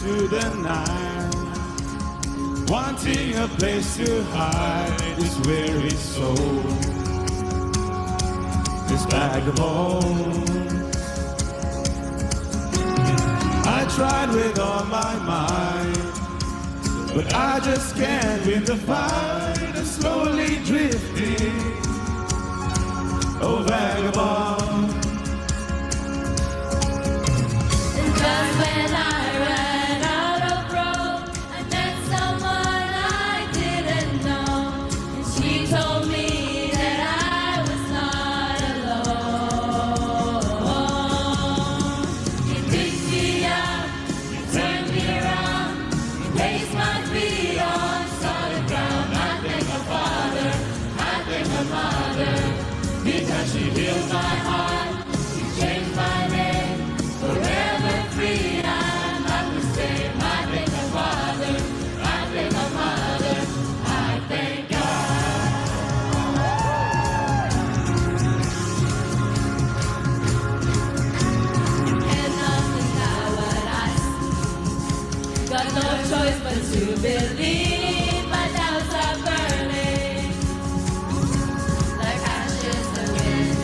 into the night, wanting a place to hide this weary soul, this vagabond. I tried with all my might, but I just can't win the fight. I'm slowly drifting, oh vagabond. And just when I ran out of road, I met someone I didn't know, and she told me that I was not alone. You picked me up, you turned me around, you placed my feet on solid ground. I thank my father, I thank my mother, because she healed my heart, she changed my name, forever free. I'm not the same. I thank my father, I thank my mother, I thank God. And nothing now what I see. Got no choice but to believe. My doubts are burning like ashes in wind.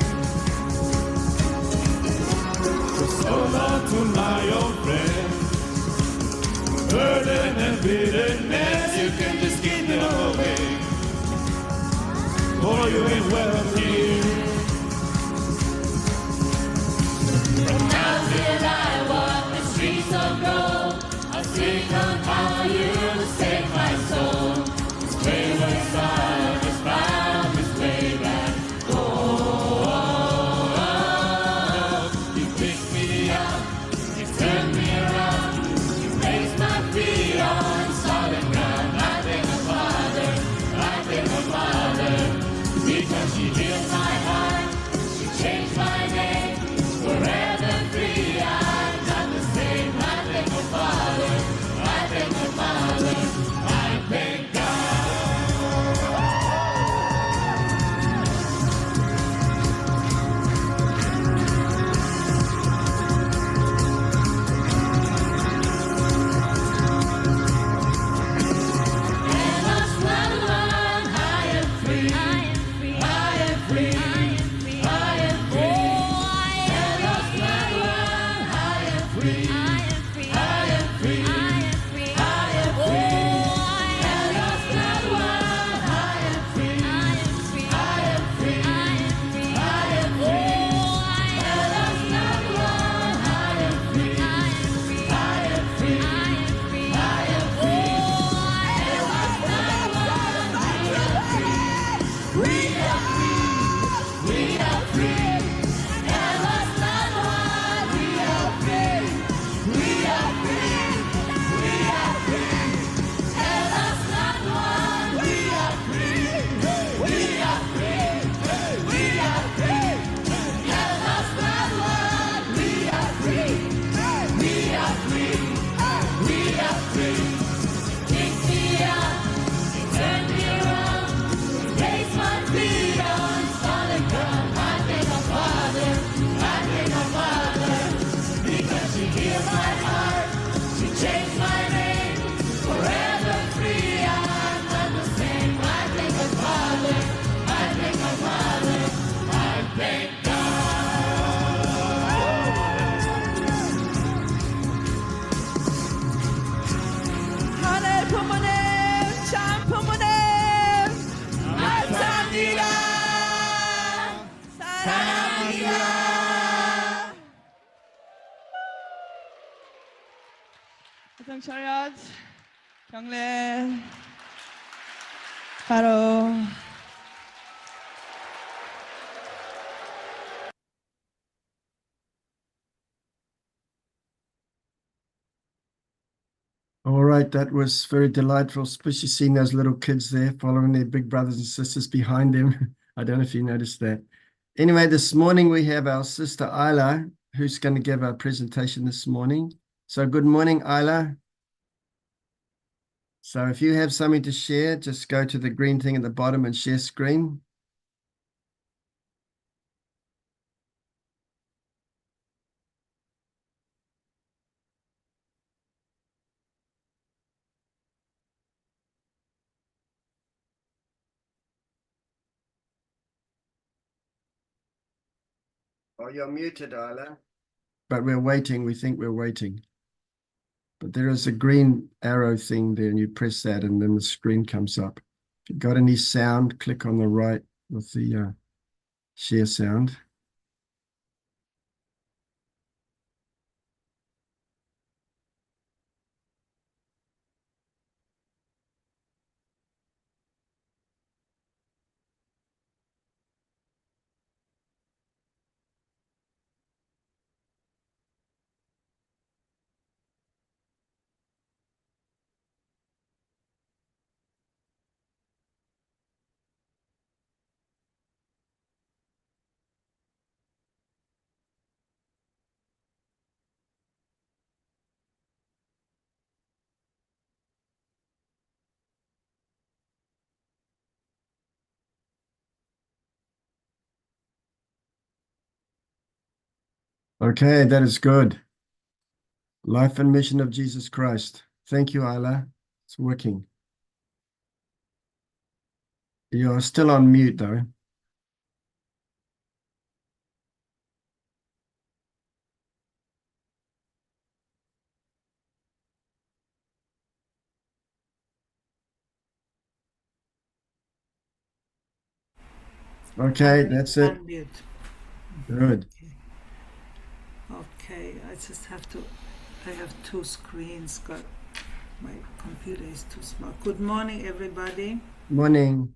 Hold on to my old friend, burden and bitterness, you can just keep it away, for you ain't welcome here. Now till I walk the streets of gold, I'll sing on how you saved my soul. This wayward song has found its way back home. You picked me up, you turned me around, you placed my feet on solid ground. I thank my father, I thank my mother, because she healed my heart, she changed my name, forever free. I'm not the same. I thank my father, I thank my mother, I thank God. And lost my one, I am free. I am free. I am free. I am free. I am free. And lost my one, I am free. I am free. I am free. I am free. I am free. And lost my one, I am free. I am free. I am free. I am free. I am free. And lost my one, I am free. I am free. I am free. I am free. I am free. And lost my one, we are free. We are free. And lost my one, we are free. We are free. We are free. And lost my one, we are free. We are free. We are free. And lost my one, we are free. We are free. We are free. Pick me up, turn me around, place my feet on solid ground. I thank my father, I thank my mother, because she healed my heart, she changed my name, forever free. I'm not the same. I thank my father, I thank my mother, I thank God. 하늘 부모님, 참 부모님, 감사합니다. 사랑합니다. 화성 철학 경례 바로 All right, that was very delightful, especially seeing those little kids there following their big brothers and sisters behind them. I don't know if you noticed that. Anyway, this morning we have our sister Aila, who's going to give our presentation this morning. So good morning, Aila. So if you have something to share, just go to the green thing at the bottom and share screen. Oh, you're muted, Aila. But we're waiting. We think we're waiting. But there is a green arrow thing there, and you press that, and then the screen comes up. If you've got any sound, click on the right with the share sound. Okay, that is good. Life and mission of Jesus Christ. Thank you, Aila. It's working. You're still on mute, though. Okay, that's it. Unmute. Good. Okay, I just have to. I have two screens. God, my computer is too small. Good morning, everybody. Morning.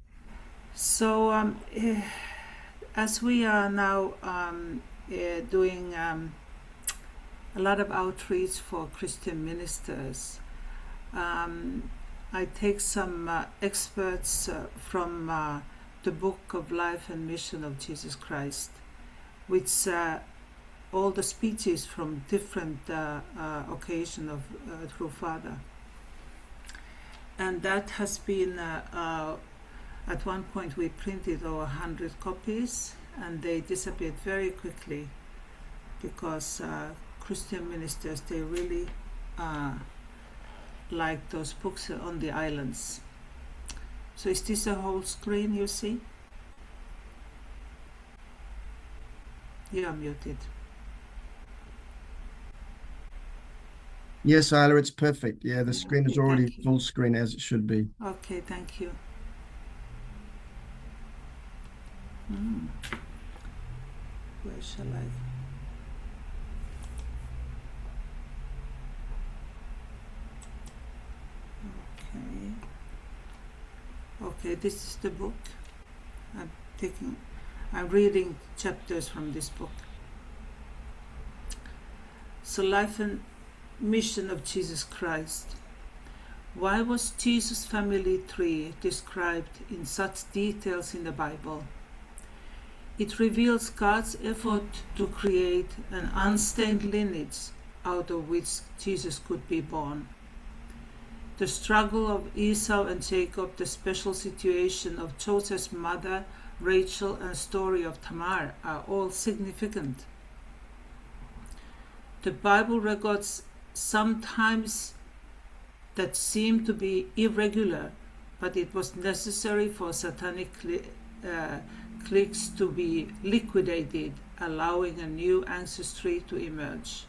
So, as we are now doing a lot of outreach for Christian ministers, I take some experts from the Book of Life and Mission of Jesus Christ, which all the speeches from different occasion of True Father. And that has been, at one point we printed over 100 copies, and they disappeared very quickly because Christian ministers, they really like those books on the islands. So is this a whole screen you see? You are muted. Yes, Aila, it's perfect. Yeah, the screen is Okay, already thank you. full screen as it should be. Okay, thank you. Where shall I? Okay. Okay, this is the book. I'm reading chapters from this book. So, Life and Mission of Jesus Christ. Why was Jesus' family tree described in such details in the Bible? It reveals God's effort to create an unstained lineage out of which Jesus could be born. The struggle of Esau and Jacob, the special situation of Joseph's mother, Rachel, and story of Tamar are all significant. The Bible records sometimes that seem to be irregular, but it was necessary for satanic cliques to be liquidated, allowing a new ancestry to emerge.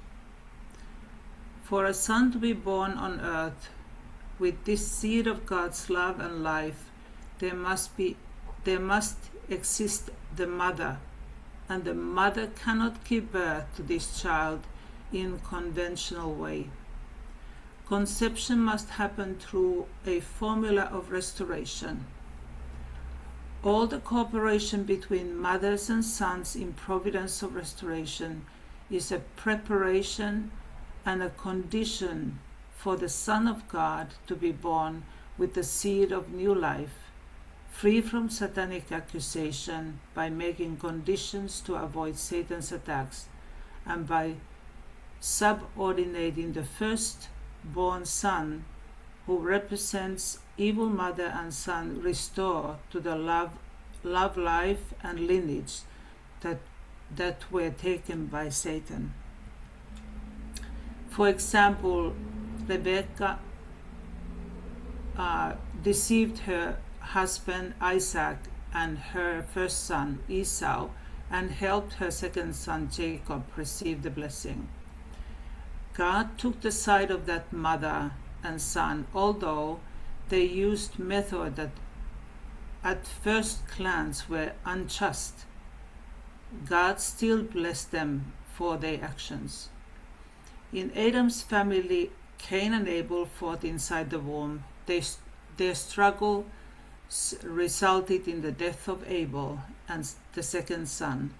For a son to be born on earth with this seed of God's love and life, there must exist the mother, and the mother cannot give birth to this child in conventional way. Conception must happen through a formula of restoration. All the cooperation between mothers and sons in providence of restoration is a preparation and a condition for the Son of God to be born with the seed of new life, free from satanic accusation, by making conditions to avoid Satan's attacks, and by subordinating the first-born son, who represents evil mother and son, restore to the love, life, and lineage that were taken by Satan. For example, Rebecca deceived her husband Isaac and her first son Esau and helped her second son Jacob receive the blessing. God took the side of that mother and son, although they used methods that at first glance were unjust. God still blessed them for their actions. In Adam's family, Cain and Abel fought inside the womb. Their struggle resulted in the death of Abel and the second son.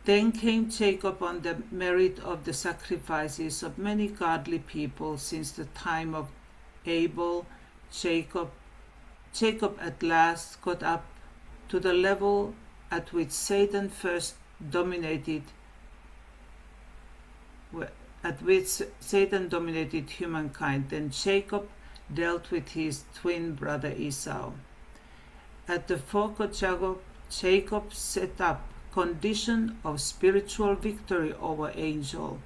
Then came Jacob on the merit of the sacrifices of many godly people since the time of Abel. Jacob at last got up to the level at which Satan first dominated humankind. Then Jacob dealt with his twin brother Esau. At the fork of Jacob set up condition of spiritual victory over angel,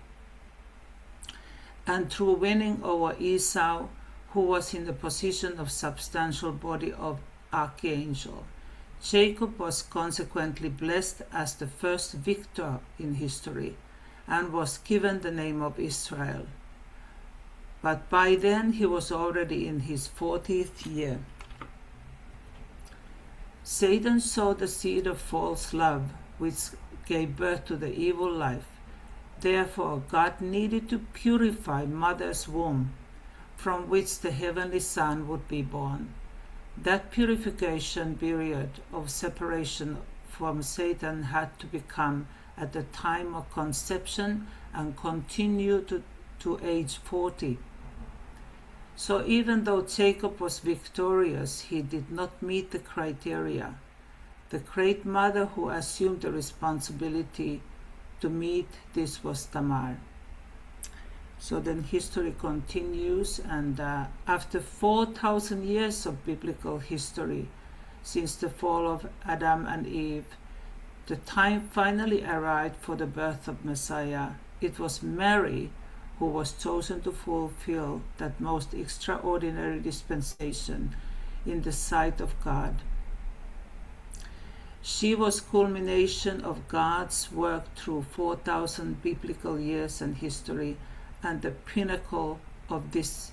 and through winning over Esau, who was in the position of substantial body of archangel, Jacob was consequently blessed as the first victor in history and was given the name of Israel. But by then he was already in his 40th year. Satan sowed the seed of false love, which gave birth to the evil life. Therefore, God needed to purify mother's womb, from which the heavenly Son would be born. That purification period of separation from Satan had to become at the time of conception and continue to age 40. So even though Jacob was victorious, he did not meet the criteria. The great mother who assumed the responsibility to meet this was Tamar. So then history continues, and after 4,000 years of biblical history, since the fall of Adam and Eve, the time finally arrived for the birth of Messiah. It was Mary who was chosen to fulfill that most extraordinary dispensation in the sight of God. She was culmination of God's work through 4,000 biblical years and history, and the pinnacle of this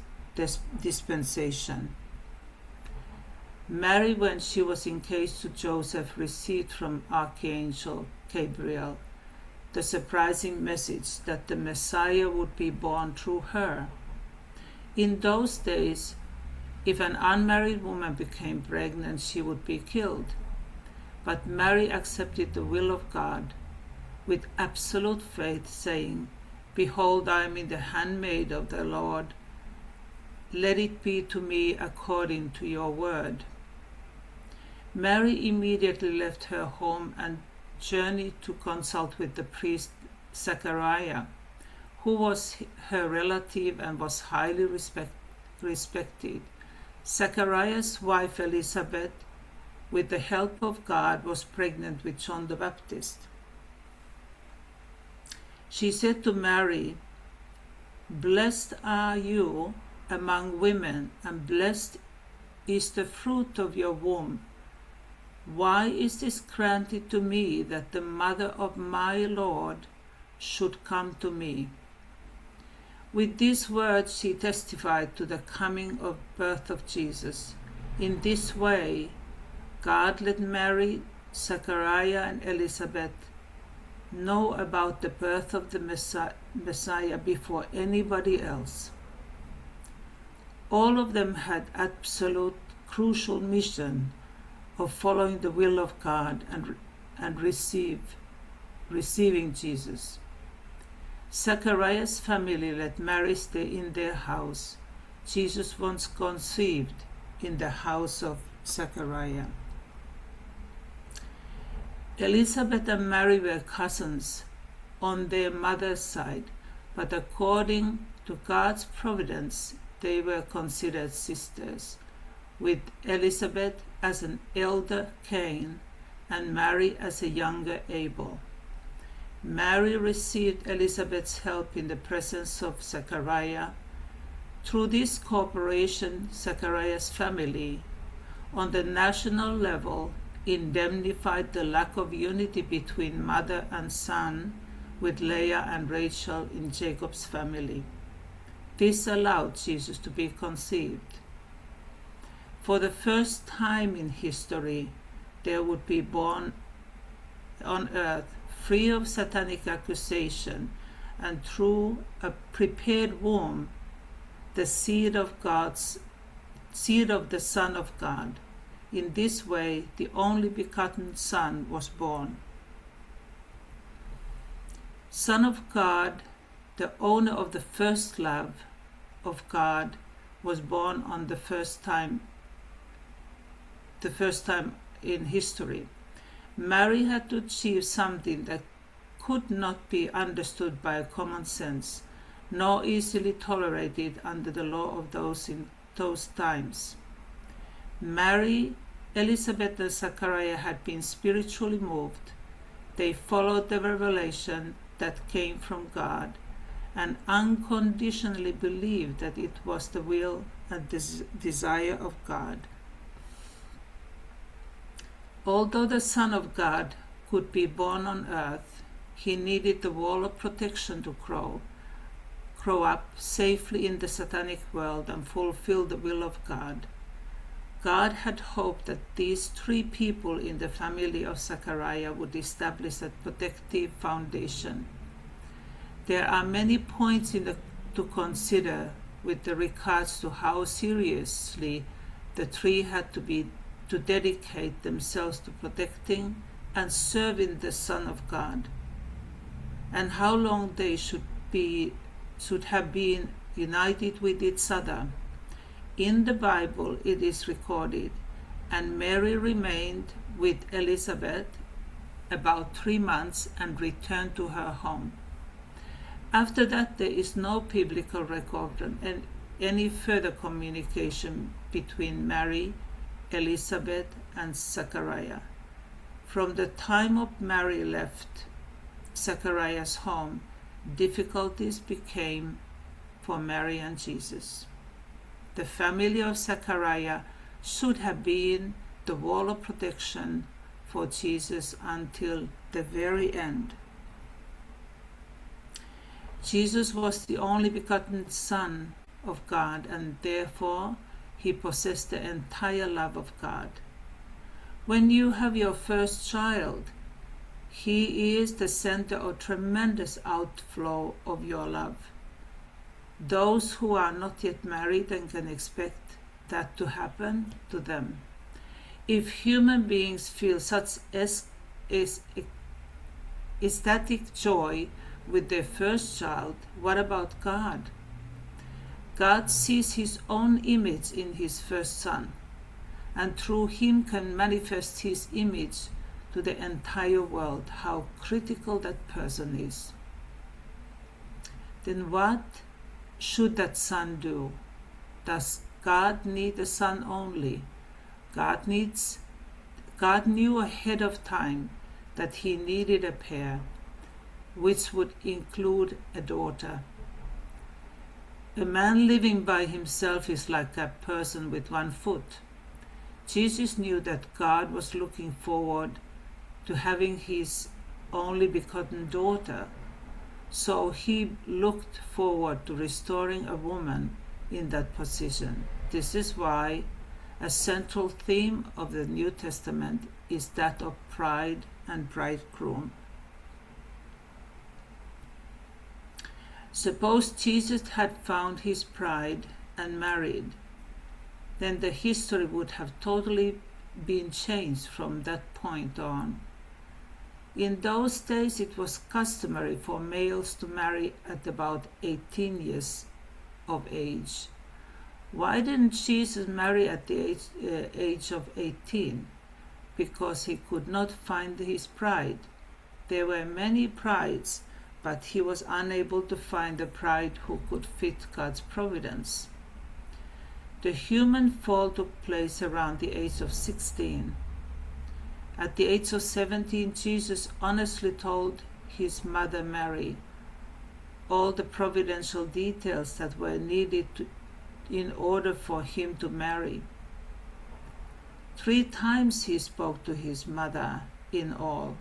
dispensation. Mary, when she was engaged to Joseph, received from Archangel Gabriel the surprising message that the Messiah would be born through her. In those days, if an unmarried woman became pregnant, she would be killed. But Mary accepted the will of God with absolute faith, saying, "Behold, I am in the handmaid of the Lord. Let it be to me according to your word." Mary immediately left her home and journeyed to consult with the priest Zechariah, who was her relative and was highly respected. Zechariah's wife Elizabeth, with the help of God, was pregnant with John the Baptist. She said to Mary, "Blessed are you among women, and blessed is the fruit of your womb. Why is this granted to me, that the mother of my Lord should come to me?" With these words she testified to the coming of birth of Jesus. In this way, God let Mary, Zechariah, and Elizabeth know about the birth of the Messiah before anybody else. All of them had absolute crucial mission of following the will of God and receiving Jesus. Zechariah's family let Mary stay in their house. Jesus was conceived in the house of Zechariah. Elizabeth and Mary were cousins on their mother's side, but according to God's providence, they were considered sisters, with Elizabeth as an elder Cain and Mary as a younger Abel. Mary received Elizabeth's help in the presence of Zechariah. Through this cooperation, Zechariah's family, on the national level, indemnified the lack of unity between mother and son with Leah and Rachel in Jacob's family. This allowed Jesus to be conceived. For the first time in history, there would be born on earth, free of satanic accusation, and through a prepared womb, the seed of the Son of God. In this way, the only begotten Son was born. Son of God, the owner of the first love of God, was born on the first time in history. Mary had to achieve something that could not be understood by common sense, nor easily tolerated under the law of those in those times. Mary, Elizabeth, and Zachariah had been spiritually moved. They followed the revelation that came from God and unconditionally believed that it was the will and desire of God. Although the Son of God could be born on earth, he needed the wall of protection to grow up safely in the satanic world and fulfill the will of God. God had hoped that these three people in the family of Zachariah would establish a protective foundation. There are many points to consider with regards to how seriously the three had to dedicate themselves to protecting and serving the Son of God, and how long they should have been united with each other. In the Bible it is recorded, and Mary remained with Elizabeth about 3 months and returned to her home. After that, there is no biblical record and any further communication between Mary, Elizabeth, and Zachariah. From the time of Mary left Zachariah's home, difficulties became for Mary and Jesus. The family of Zachariah should have been the wall of protection for Jesus until the very end. Jesus was the only begotten Son of God, and therefore he possessed the entire love of God. When you have your first child, he is the center of tremendous outflow of your love. Those who are not yet married and can expect that to happen to them. If human beings feel such ecstatic joy with their first child, what about God? God sees his own image in his first son, and through him can manifest his image to the entire world. How critical that person is. Then what should that son do? Does God need a son only? God knew ahead of time that he needed a pair, which would include a daughter. A man living by himself is like a person with one foot. Jesus knew that God was looking forward to having his only begotten daughter, so he looked forward to restoring a woman in that position. This is why a central theme of the New Testament is that of bride and bridegroom. Suppose Jesus had found his bride and married, then the history would have totally been changed from that point on. In those days, it was customary for males to marry at about 18 years of age. Why didn't Jesus marry at the age of 18? Because he could not find his bride. There were many brides, but he was unable to find a bride who could fit God's providence. The human fall took place around the age of 16. At the age of 17, Jesus honestly told his mother Mary all the providential details that were needed in order for him to marry. 3 times he spoke to his mother in all.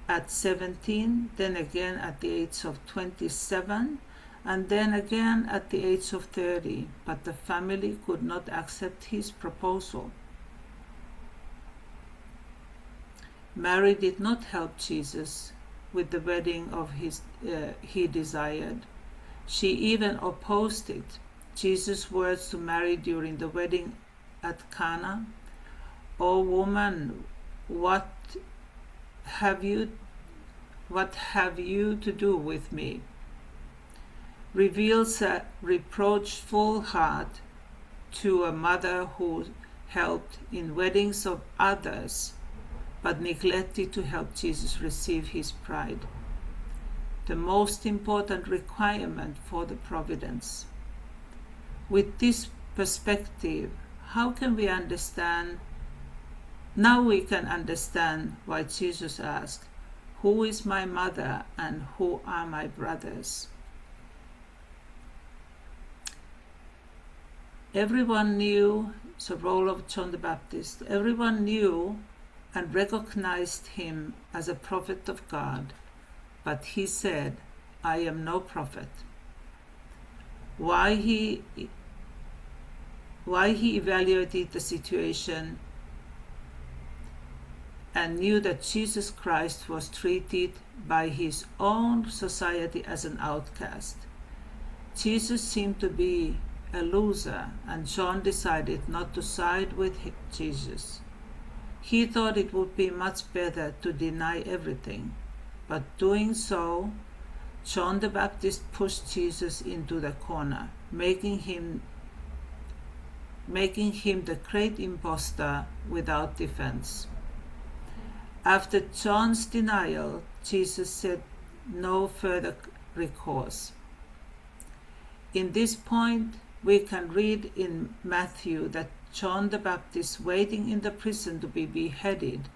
At 17, then again at the age of 27, and then again at the age of 30, but the family could not accept his proposal. Mary did not help Jesus with the wedding he desired. She even opposed it. Jesus' words to Mary during the wedding at Cana, "O woman, what have you to do with me?" reveals a reproachful heart to a mother who helped in weddings of others but neglected to help Jesus receive his bride, the most important requirement for the providence. With this perspective, how can we understand? Now we can understand why Jesus asked, "Who is my mother and who are my brothers?" Everyone knew the role of John the Baptist. Everyone knew and recognized him as a prophet of God, but he said, "I am no prophet." Why he evaluated the situation and knew that Jesus Christ was treated by his own society as an outcast. Jesus seemed to be a loser, and John decided not to side with Jesus. He thought it would be much better to deny everything, but doing so, John the Baptist pushed Jesus into the corner, making him the great impostor without defense. After John's denial, Jesus said no further recourse. In this point, we can read in Matthew that John the Baptist, waiting in the prison to be beheaded,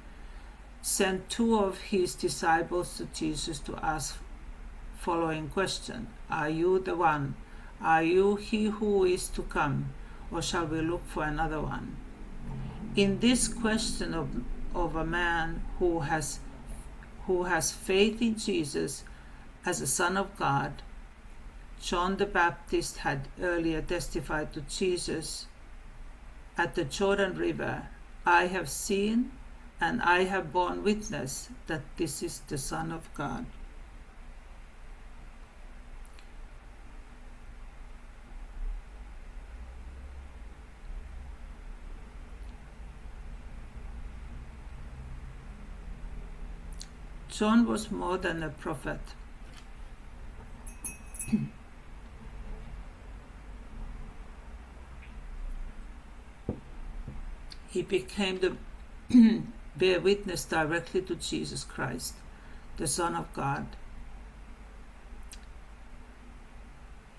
sent 2 of his disciples to Jesus to ask following question: "Are you the one? Are you he who is to come, or shall we look for another one?" In this question of a man who has faith in Jesus as a Son of God, John the Baptist had earlier testified to Jesus at the Jordan River, "I have seen and I have borne witness that this is the Son of God." John was more than a prophet. He became the bear witness directly to Jesus Christ, the Son of God.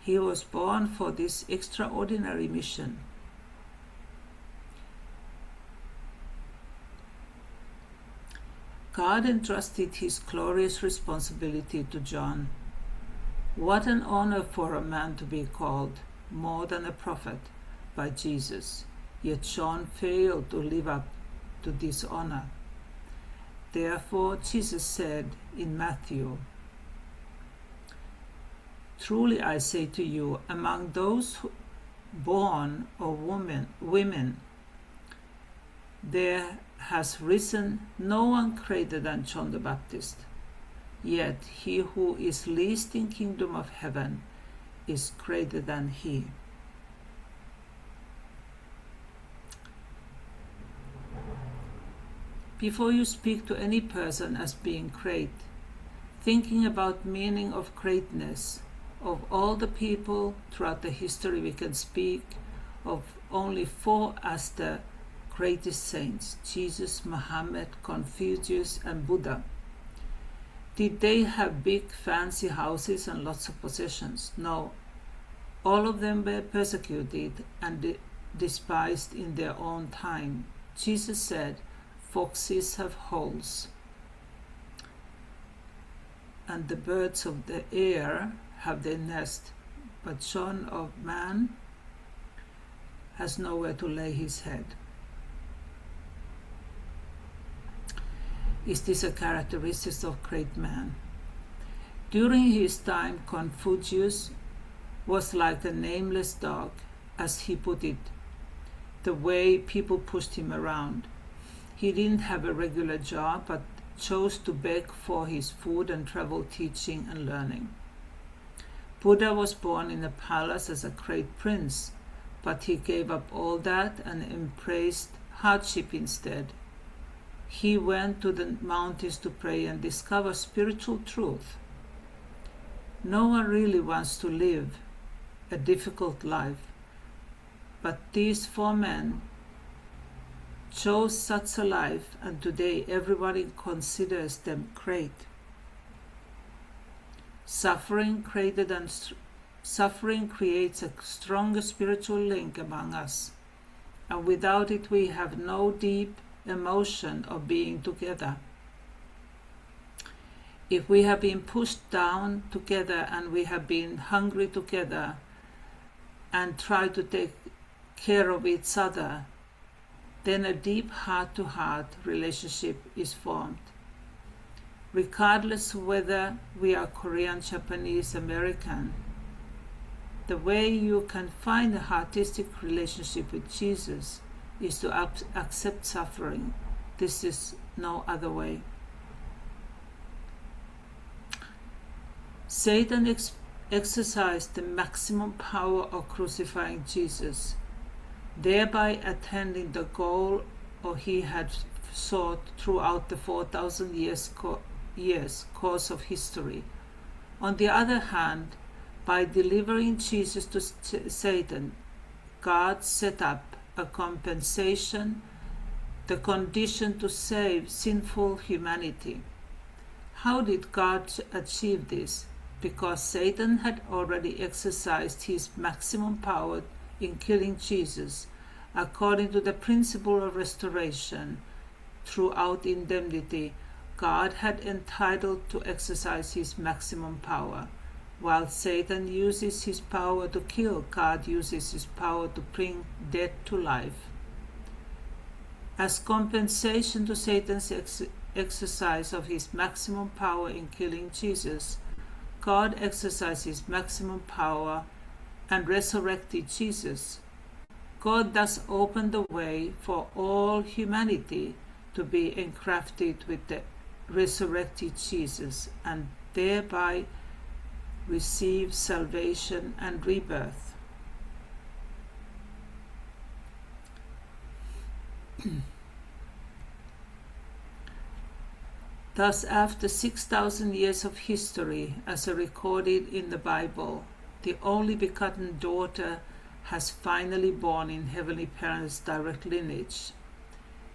He was born for this extraordinary mission. God entrusted his glorious responsibility to John. What an honor for a man to be called more than a prophet by Jesus. Yet John failed to live up to this honor. Therefore, Jesus said in Matthew, "Truly I say to you, among those born of women, there has risen no one greater than John the Baptist. Yet he who is least in kingdom of heaven is greater than he." Before you speak to any person as being great, thinking about meaning of greatness, of all the people throughout the history we can speak of only 4 as the greatest saints: Jesus, Muhammad, Confucius, and Buddha. Did they have big fancy houses and lots of possessions? No. All of them were persecuted and despised in their own time. Jesus said, "Foxes have holes, and the birds of the air have their nest, but Son of Man has nowhere to lay his head." is this a characteristic of great man. During his time, Confucius was like a nameless dog, as he put it, the way people pushed him around. He didn't have a regular job, but chose to beg for his food and travel teaching and learning. Buddha was born in a palace as a great prince, but he gave up all that and embraced hardship instead. He went to the mountains to pray and discover spiritual truth. No one really wants to live a difficult life, but these 4 men chose such a life, and today everybody considers them great. Suffering creates a stronger spiritual link among us, and without it we have no deep emotion of being together. If we have been pushed down together and we have been hungry together and try to take care of each other, then a deep heart-to-heart relationship is formed. Regardless whether we are Korean, Japanese, American, the way you can find a heartistic relationship with Jesus is to accept suffering. This is no other way. Satan exercised the maximum power of crucifying Jesus, thereby attaining the goal he had sought throughout the 4,000 years course of history. On the other hand, by delivering Jesus to Satan, God set up a compensation, the condition to save sinful humanity. How did God achieve this? Because Satan had already exercised his maximum power in killing Jesus, according to the principle of restoration. Throughout indemnity, God had entitled to exercise his maximum power. While Satan uses his power to kill, God uses his power to bring death to life. As compensation to Satan's exercise of his maximum power in killing Jesus, God exercised his maximum power and resurrected Jesus. God thus opened the way for all humanity to be engrafted with the resurrected Jesus and thereby receive salvation and rebirth. Thus, after 6,000 years of history, as recorded in the Bible, the only begotten daughter has finally born in Heavenly Parents' direct lineage.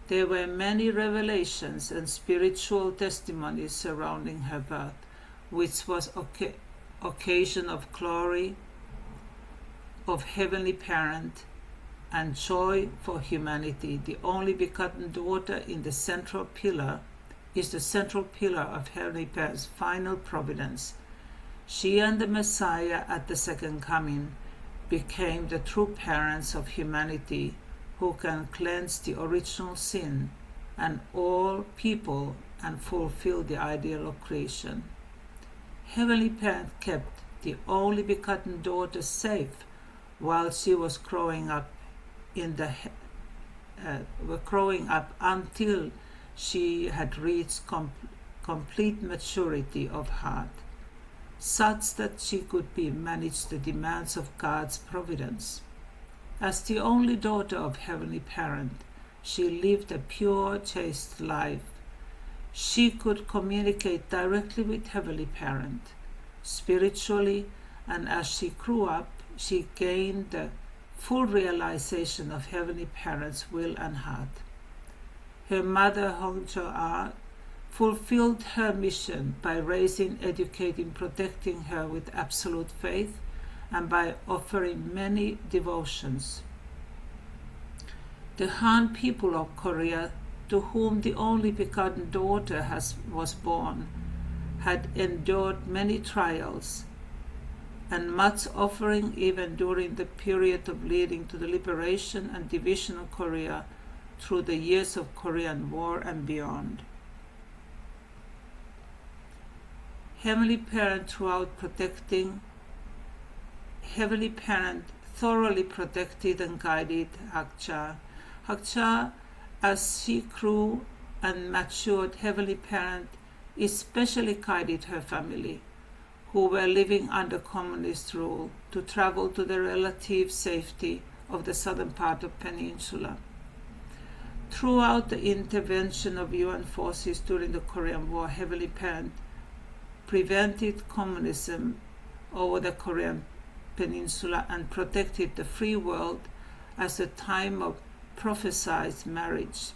There were many revelations and spiritual testimonies surrounding her birth, which was occasion of glory, of Heavenly Parent, and joy for humanity. The only begotten daughter is the central pillar of Heavenly Parent's final providence. She and the Messiah at the second coming became the true parents of humanity, who can cleanse the original sin and all people and fulfill the ideal of creation. Heavenly Parent kept the only begotten daughter safe while she was growing up until she had reached complete maturity of heart, such that she could manage the demands of God's providence. As the only daughter of Heavenly Parent, she lived a pure, chaste life. She could communicate directly with Heavenly Parent spiritually, and as she grew up, she gained the full realization of Heavenly Parent's will and heart. Her mother, Hongjo-ah, fulfilled her mission by raising, educating, protecting her with absolute faith and by offering many devotions. The Han people of Korea, to whom the only begotten daughter was born, had endured many trials and much offering even during the period of leading to the liberation and division of Korea through the years of Korean War and beyond. Heavenly Parent thoroughly protected and guided Hakcha. Hakcha, as she grew and matured, Heavenly Parent especially guided her family, who were living under communist rule, to travel to the relative safety of the southern part of peninsula. Throughout the intervention of UN forces during the Korean War, Heavenly Parent prevented communism over the Korean peninsula and protected the free world as a time of prophesied marriage.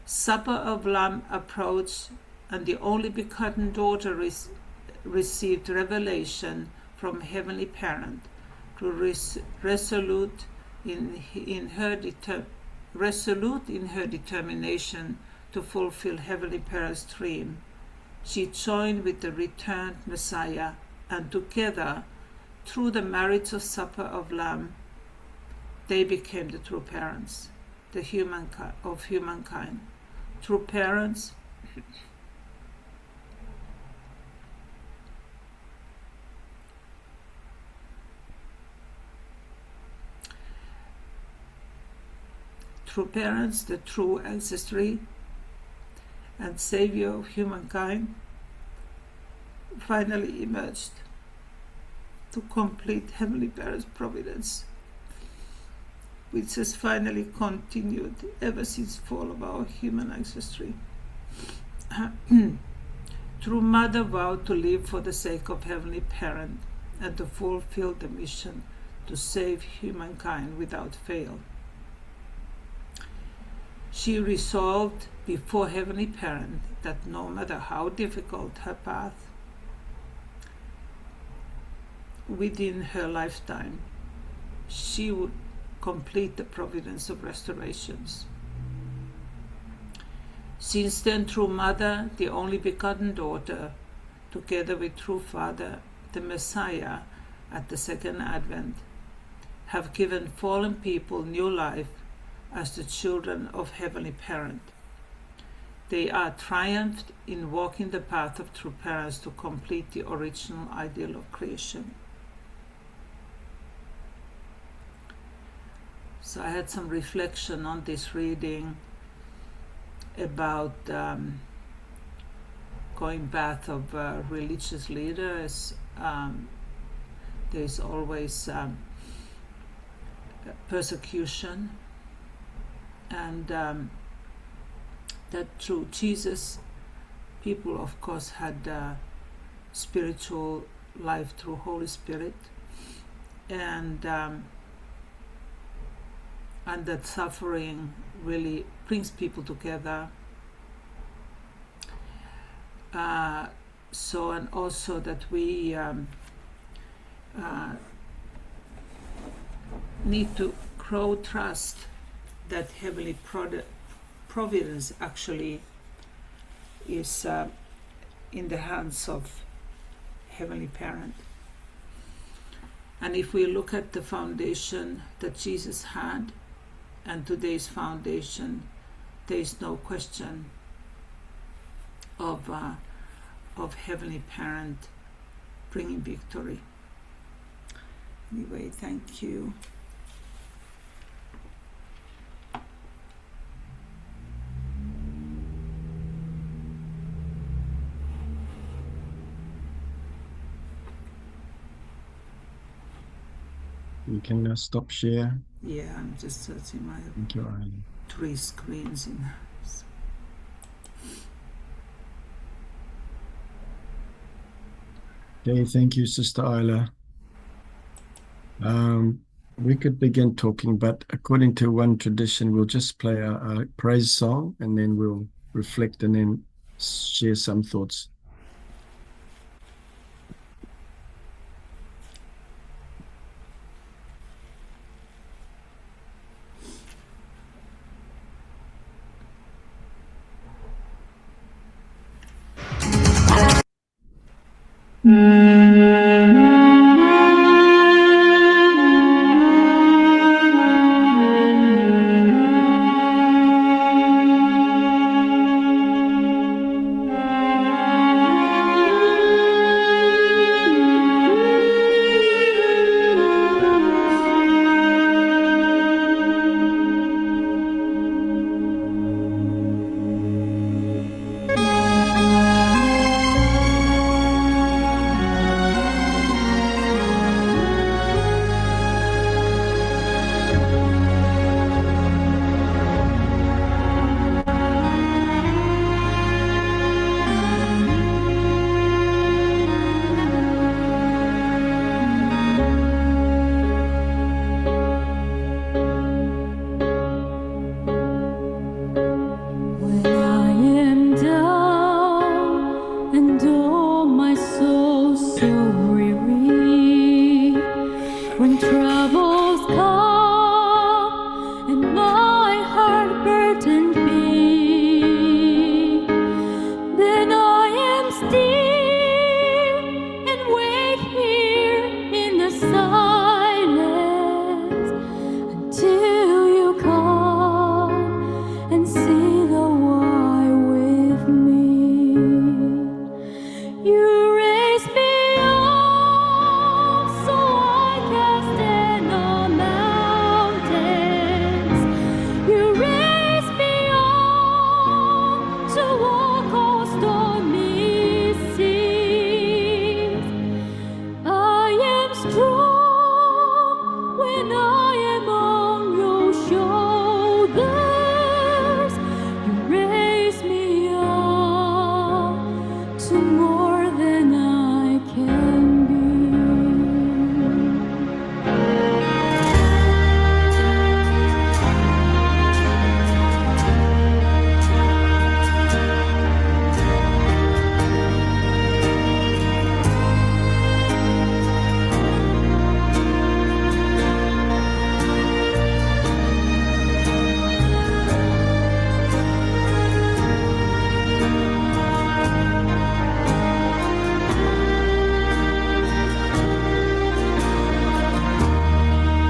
Supper of Lamb approached, and the only begotten daughter received revelation from Heavenly Parent to resolute in her determination to fulfill Heavenly Parent's dream. She joined with the returned Messiah, and together, through the marriage of Supper of Lamb, they became the true parents of humankind. True parents the true ancestry and savior of humankind, finally emerged to complete Heavenly Parent's providence, which has finally continued ever since fall of our human ancestry. True Mother vowed to live for the sake of Heavenly Parent and to fulfill the mission to save humankind without fail. She resolved before Heavenly Parent that no matter how difficult her path within her lifetime, she would complete the providence of restorations. Since then, True Mother, the only begotten daughter, together with True Father, the Messiah, at the Second Advent, have given fallen people new life as the children of Heavenly Parent. They are triumphed in walking the path of true parents to complete the original ideal of creation. So I had some reflection on this reading about going path of religious leaders. There's always persecution, and that through Jesus, people of course had spiritual life through Holy Spirit, and that suffering really brings people together. And also that we need to grow trust that Heavenly Providence actually is in the hands of Heavenly Parent. And if we look at the foundation that Jesus had and today's foundation, there is no question of Heavenly Parent bringing victory. Anyway, thank you. You can now stop share. Yeah, I'm just searching my Thank you, Aila. 3 screens in house. Okay, thank you, Sister Aila. We could begin talking, but according to one tradition, we'll just play a praise song and then we'll reflect and then share some thoughts. When troubles come and my heart burdened be, then I am still and wait here in the silence until you come and see the why with me. You raise me up so I can stand on mountains. You raise me up to walk on stormy seas. I am strong when I am on your shoulders. You raise me up to more than I can be. More than I can be.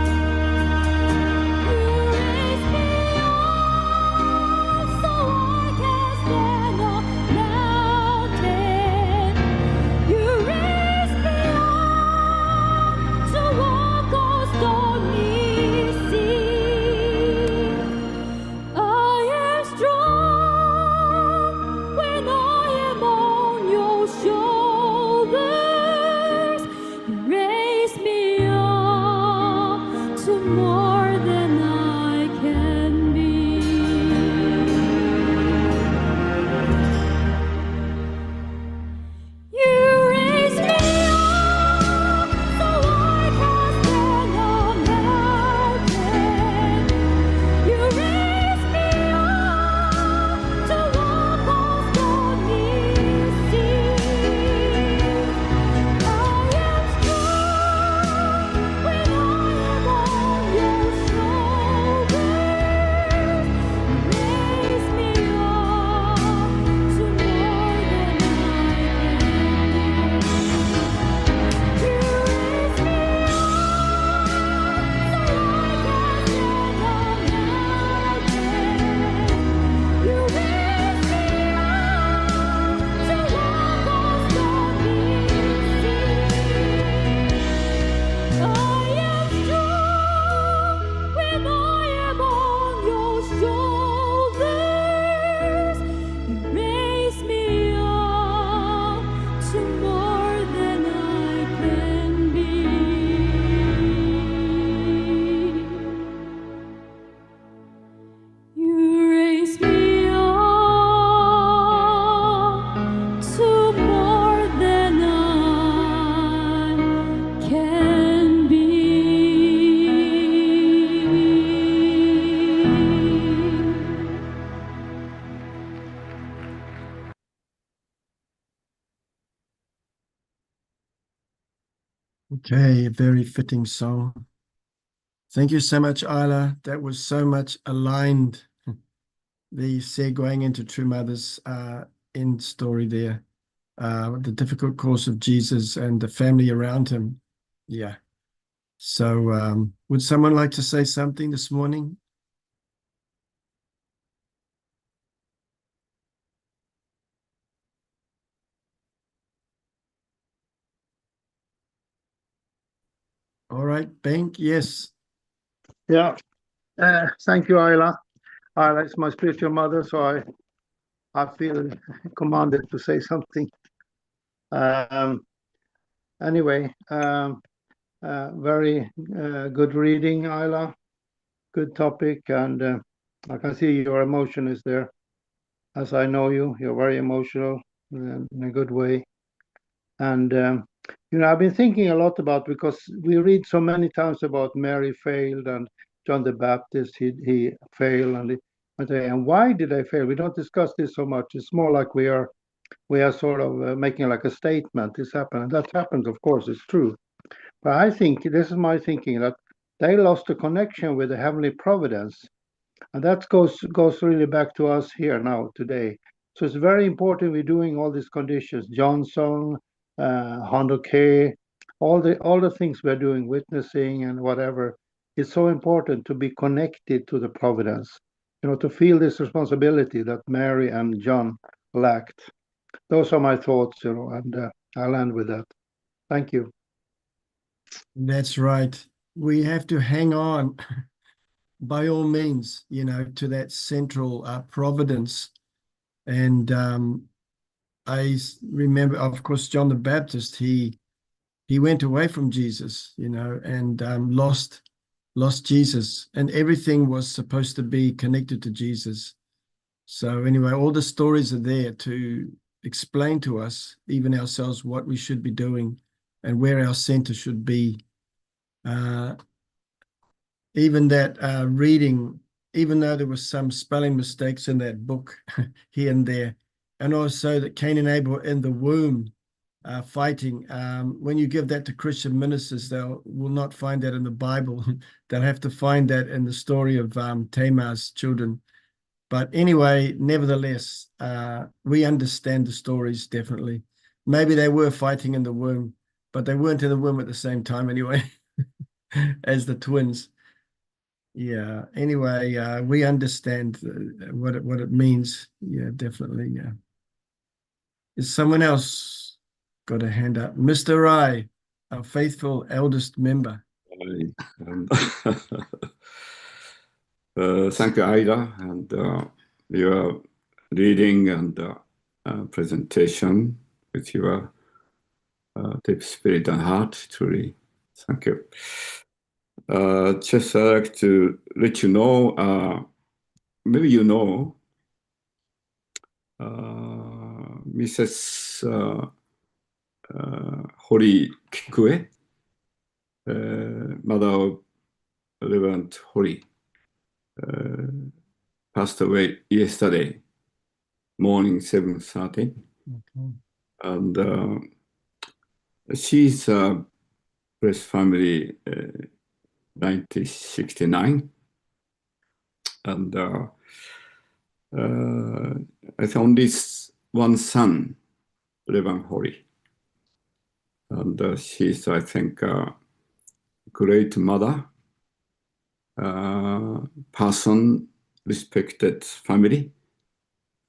You raise me up so I can stand on mountains. You raise me up to walk on stormy seas. I am strong when I am on your shoulders. Raise me up to more than I can be. You raise me up so I can stand on mountains. You raise me up to walk on stormy seas. I am strong when I am on your shoulders. You raise me up to more than I can be. You raise me up to more than I can be. Okay, a very fitting song. Thank you so much, Isla. That was so much aligned. The segueing into True Mother's end story there. The difficult course of Jesus and the family around him. Yeah. So would someone like to say something this morning? All right, Benk, yes. Yeah, thank you, Aila. Aila is my spiritual mother, so I feel commanded to say something. Anyway, very good reading, Aila. Good topic, and I can see your emotion is there. As I know you, you're very emotional in a good way. And I've been thinking a lot about, because we read so many times about Mary failed and John the Baptist, he failed, and why did they fail? We don't discuss this so much. It's more like we are sort of making like a statement. This happened, and that happens, of course, it's true. But I think this is my thinking that they lost the connection with the heavenly providence, and that goes really back to us here now today. So it's very important we're doing all these conditions, Johnson, Hondo K, all the things we're doing, witnessing and whatever. It's so important to be connected to the providence, to feel this responsibility that Mary and John lacked. Those are my thoughts, and I'll end with that. Thank you. That's right. We have to hang on by all means, to that central providence. And I remember, of course, John the Baptist, he went away from Jesus, and lost Jesus, and everything was supposed to be connected to Jesus. So anyway, all the stories are there to explain to us, even ourselves, what we should be doing and where our center should be. Even that reading, even though there was some spelling mistakes in that book here and there, and also that Cain and Abel in the womb fighting. When you give that to Christian ministers, they will not find that in the Bible. They'll have to find that in the story of Tamar's children. But anyway, nevertheless, we understand the stories definitely. Maybe they were fighting in the womb, but they weren't in the womb at the same time anyway, as the twins. Yeah. Anyway, we understand what it means. Yeah, definitely. Yeah. Is someone else got a hand up? Mr. Rai, our faithful eldest member. And, thank you, Aida, and your reading and presentation with your deep spirit and heart. Truly, thank you. Just like to let you know, maybe you know, Mrs. Hori Kikue, mother of Reverend Hori, passed away yesterday morning, 7:30. Okay. And she's Blessed Family 1969. And I think only one son, Reverend Hori. And she's, I think, great mother, person, respected family.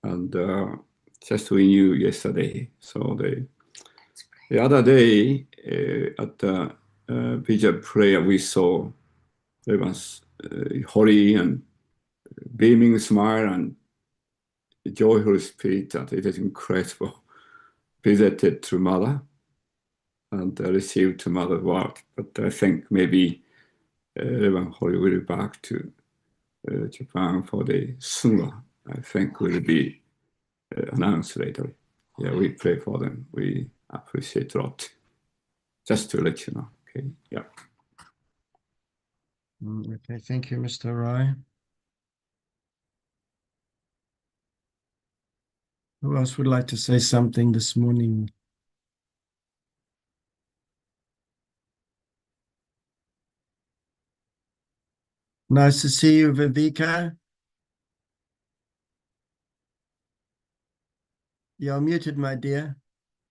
And just we knew yesterday. So the other day at the vigil prayer, we saw Reverend Hori and beaming smile and joyful spirit, and it is incredible. Visited to mother and received mother's word. But I think maybe Reverend Hori will be back to Japan for the sooner. I think will be announced later. Yeah, we pray for them. We appreciate a lot. Just to let you know. Okay. Yeah. Okay. Thank you, Mr. Rai. Who else would like to say something this morning? Nice to see you, Viveka. You're muted, my dear.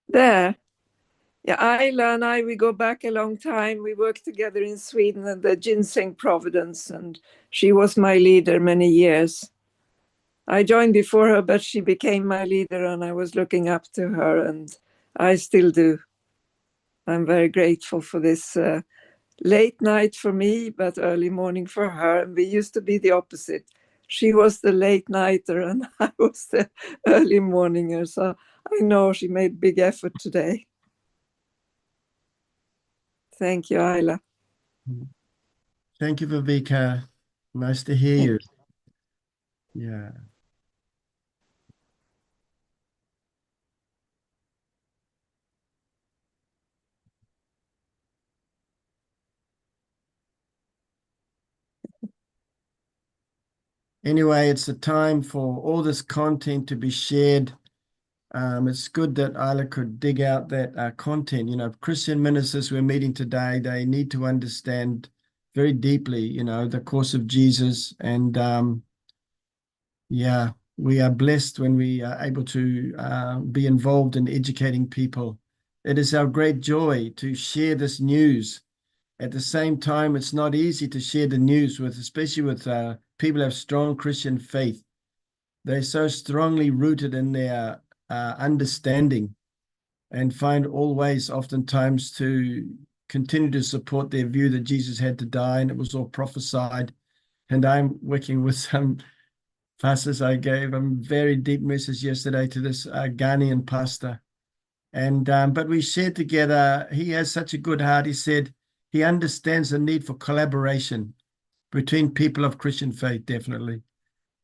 There. Yeah, Aila and I, we go back a long time. We worked together in Sweden at the Ginseng Providence, and she was my leader many years. I joined before her, but she became my leader, and I was looking up to her, and I still do. I'm very grateful for this late night for me, but early morning for her. And we used to be the opposite. She was the late nighter, and I was the early morninger. So I know she made big effort today. Thank you, Aila. Thank you, Viveka. Nice to hear you. Yeah. Anyway, it's a time for all this content to be shared It's good that Isla could dig out that content. You know, Christian ministers we're meeting today, they need to understand very deeply, you know, the course of Jesus. And yeah, we are blessed when we are able to be involved in educating people. It is our great joy to share this news. At the same time, it's not easy to share the news with, especially with people who have strong Christian faith. They're so strongly rooted in their understanding and find all ways oftentimes to continue to support their view that Jesus had to die and it was all prophesied. And I'm working with some pastors. I gave a very deep message yesterday to this Ghanaian pastor. And but we shared together. He has such a good heart. He said he understands the need for collaboration between people of Christian faith, definitely.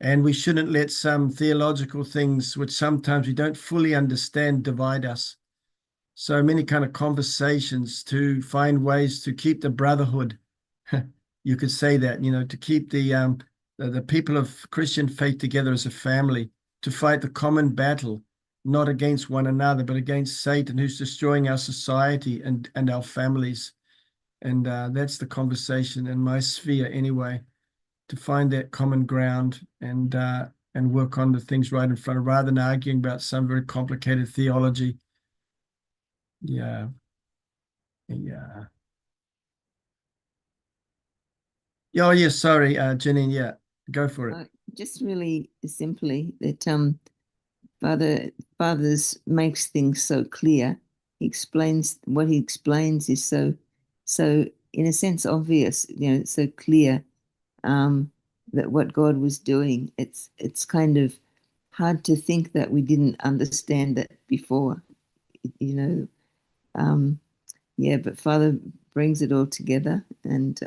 And we shouldn't let some theological things, which sometimes we don't fully understand, divide us. So many kind of conversations to find ways to keep the brotherhood. You could say that, you know, to keep the people of Christian faith together as a family, to fight the common battle, not against one another, but against Satan, who's destroying our society and our families. And that's the conversation in my sphere anyway, to find that common ground and work on the things right in front, rather than arguing about some very complicated theology. Yeah. Oh, yes, sorry, Janine, yeah, go for it. Just really simply that Father's makes things so clear. He explains what he explains is so in a sense obvious, you know, so clear that what God was doing. It's kind of hard to think that we didn't understand that before, you know. Yeah, but Father brings it all together, and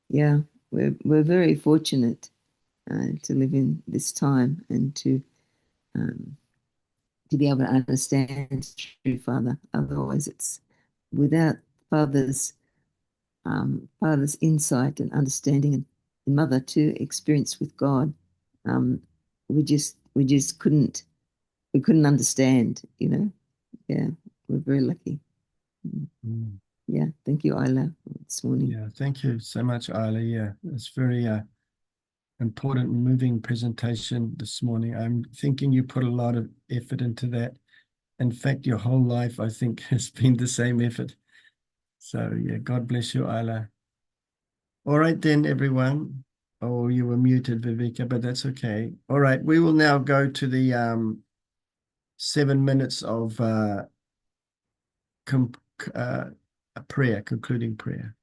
yeah, we're very fortunate to live in this time and to be able to understand true Father. Otherwise, it's without Father's insight and understanding, and Mother too, experience with God. We just couldn't understand. You know, yeah, we're very lucky. Mm. Yeah, thank you, Aila, this morning. Yeah, thank you so much, Aila. Yeah, it's very important, moving presentation this morning. I'm thinking you put a lot of effort into that. In fact, your whole life, I think, has been the same effort. So yeah, God bless you, Aila. All right then, everyone. Oh, you were muted, Viveka, but that's okay. All right, we will now go to the 7 minutes of a prayer, concluding prayer.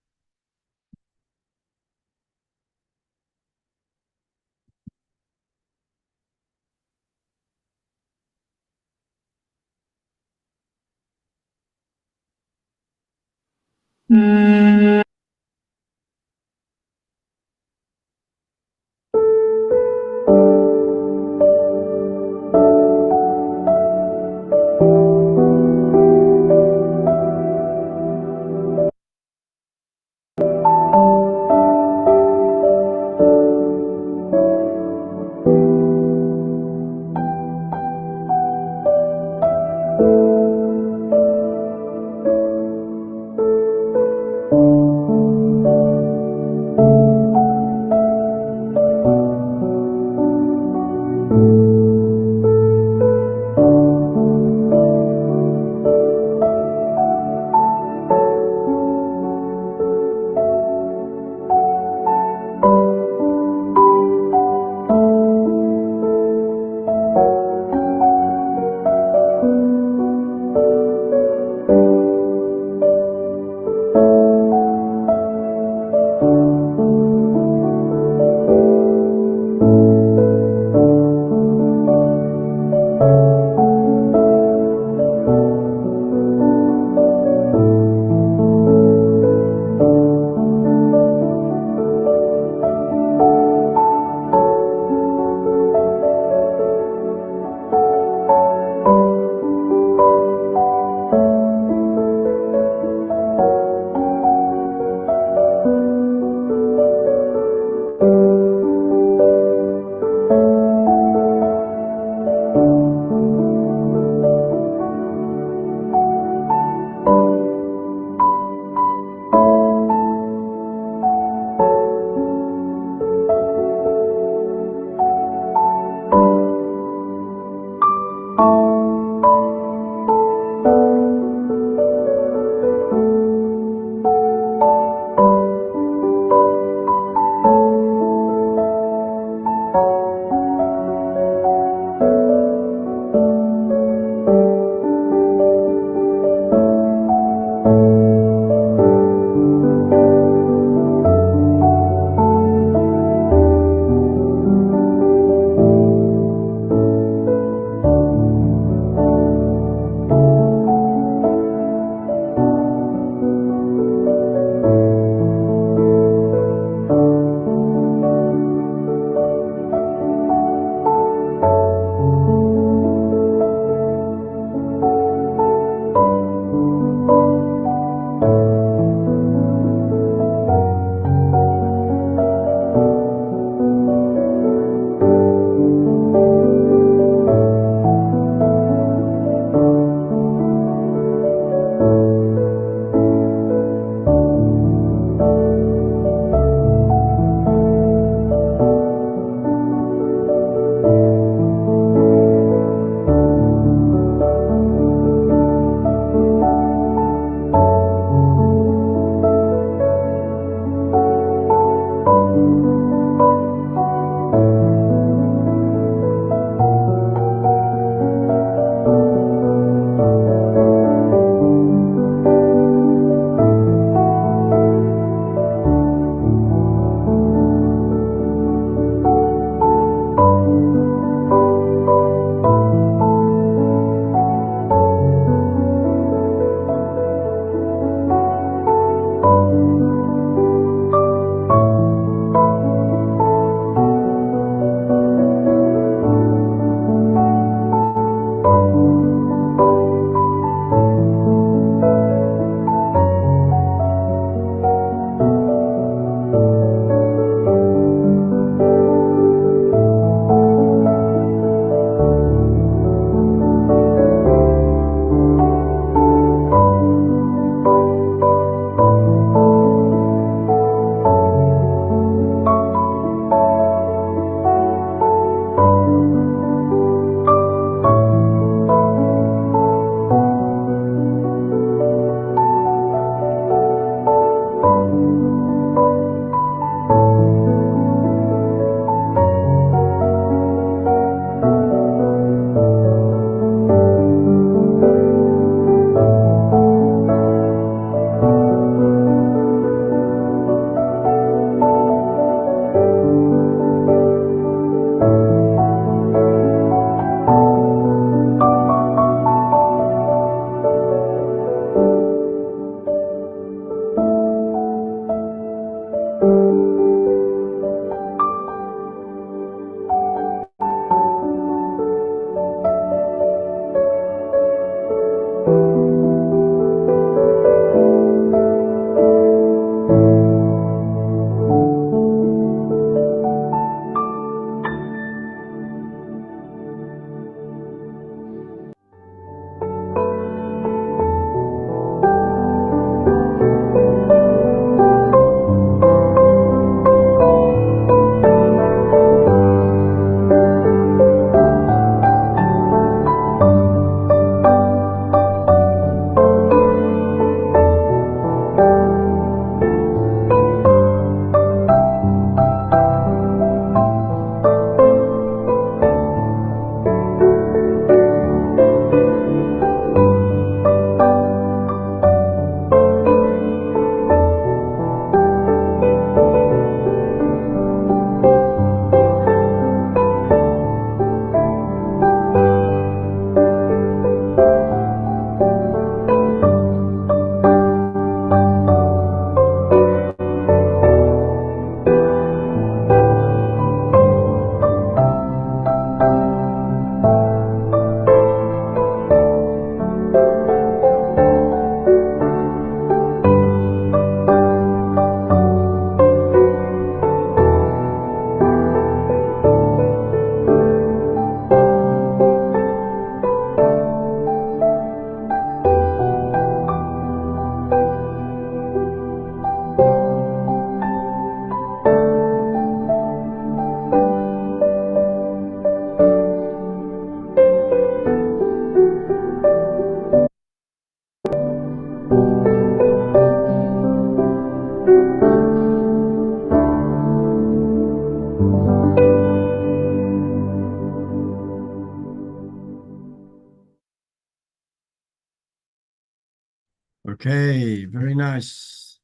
Okay, very nice.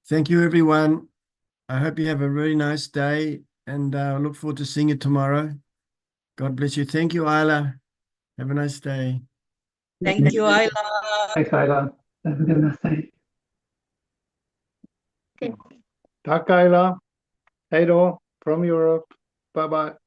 Thank you, everyone. I hope you have a really nice day, and I look forward to seeing you tomorrow. God bless you. Thank you, Aila. Have a nice day. Thank you, Aila. Thanks, Aila. Have a good nice day. Tack Aila. Hej då from Europe. Bye bye.